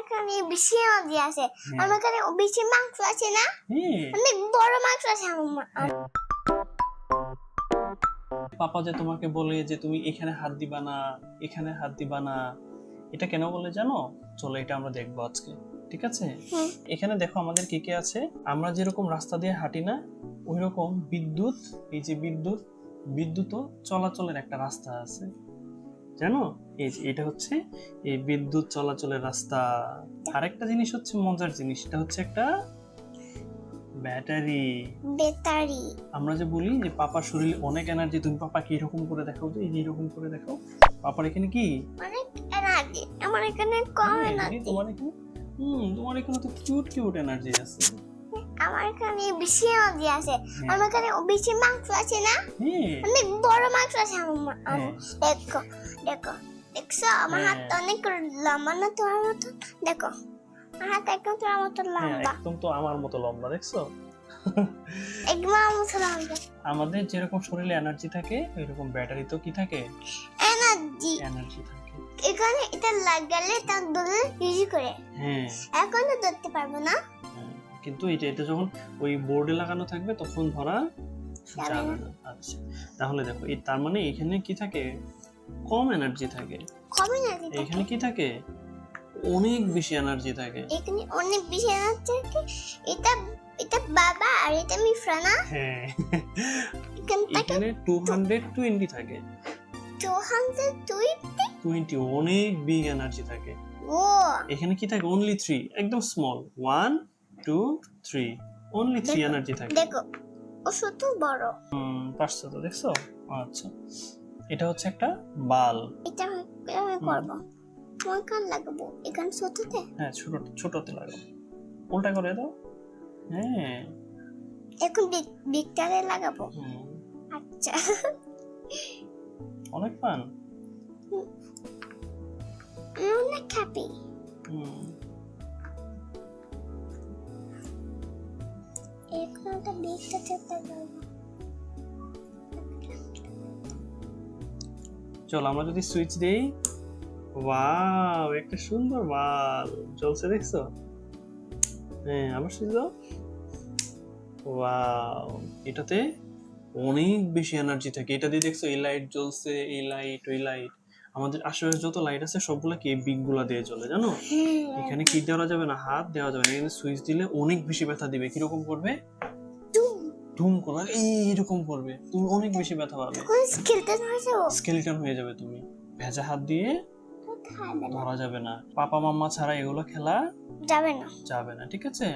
এখানে বেশি এনার্জি আছে। আমার এখানে বেশি মাংস আছে না? হ্যাঁ অনেক বড় মাংস আছে পাপা যে তোমাকে বলে যে তুমি এখানে হাত দিবা না, এখানে হাত দিবা না, এটা কেন বলে জানো? চলো এটা আমরা দেখবো আজকে, ঠিক আছে? এখানে দেখো আমাদের কি কি আছে। আমরা যেরকম রাস্তা দিয়ে হাঁটি না, ওই রকম বিদ্যুৎ, এই যে বিদ্যুৎও চলাচলের একটা রাস্তা আছে, জানো? এই যে এটা হচ্ছে এই বিদ্যুৎ চলাচলের রাস্তা। আরেকটা জিনিস হচ্ছে মজার জিনিস, এটা হচ্ছে একটা ব্যাটারি। ব্যাটারি। আমরা যে বলি যে পাপার শরীরে অনেক এনার্জি, তুমি পাপাকে এরকম করে দেখাও, যে এই যে এরকম করে দেখাও, পাপার এখানে কি অনেক এনার্জি। আমার এখানে কম হ্যাঁ, এনার্জি। তোমার এখানে তো কিউট এনার্জি আছে। আমার এখানে বেশি এনার্জি আছে। আমার এখানে বেশি মাংস আছে না? হ্যাঁ অনেক বড় মাংস আছে হ্যাঁ। দেখো দেখো দেখছো আমার হাতটা অনেক লম্বা না তোমার মতো? দেখো আমার হাত একদম তোমার মতো হ্যাঁ, লম্বা। একদম তো আমার মতো লম্বা, দেখছো? একদম আমার মতো লম্বা। আমাদের যেরকম শরীরে এনার্জি থাকে, ওইরকম ব্যাটারি তো কি থাকে? এনার্জি থাকে। এখানে এটা লাগালে তার দলে ইজি করে। হ্যাঁ এখন তো ধরতে পারবো না। হ্যাঁ, কিন্তু এটা যখন ওই বোর্ডে লাগানো থাকবে তখন ধরা যাবে না। আচ্ছা, তাহলে দেখো এই তার মানে এখানে কি থাকে? কম এনার্জি থাকে। কমে না এখানে কি থাকে? অনেক বেশি এনার্জি থাকে। এখানে অনেক বেশি এনার্জি থাকে। এটা এটা বাবা আর এটা আমি ফ্রানা। হ্যাঁ, এখানে এখানে 220 থাকে। 220 অনেক বিগ এনার্জি থাকে। ও এখানে কি থাকে? অনলি 3, একদম স্মল। 1 2 3, অনলি 3 এনার্জি থাকে। দেখো ও শুধু বড়। পারছো তো, দেখছো? আচ্ছা, এটা হচ্ছে একটা বাল। এটা আমি করবো। তোমার কান লাগাবো এখানে ছোটতে। হ্যাঁ, ছোটতে লাগাও। উল্টা করে দাও। হ্যাঁ এখন বিগটারে লাগাবো। হুম, আচ্ছা অনেক ফান। আমি অনেক হ্যাপি। এখন একটা বিগটাতে লাগাবো। চলো আমরা যদি সুইচ দেই, ওয়াও, একটা সুন্দর বাল জ্বলছে, দেখছো? হ্যাঁ, আবার সুইচ দাও। ওয়াও, এটাতে অনেক বেশি এনার্জি থাকে। এটা দিয়ে দেখছো এই লাইট জ্বলছে, এই লাইট, ওই লাইট। আমাদের আশেপাশে যত লাইট আছে সবগুলা কি বিগ গুলা দিয়ে জ্বলে, জানো? এখানে কি দেওয়া যাবে না, হাত দেওয়া যাবে না। এখানে সুইচ দিলে অনেক বেশি ব্যথা দিবে। কিরকম করবে? ধুম করে এইরকম করবে, তুমি অনেক বেশি ব্যথা পাবে। স্কেলিটন হয়ে যাবে তুমি। ভেজা হাত দিয়ে ধরা যাবে না। পাপা মাম্মা ছাড়া এগুলো খেলা যাবে না। যাবে না, ঠিক আছে?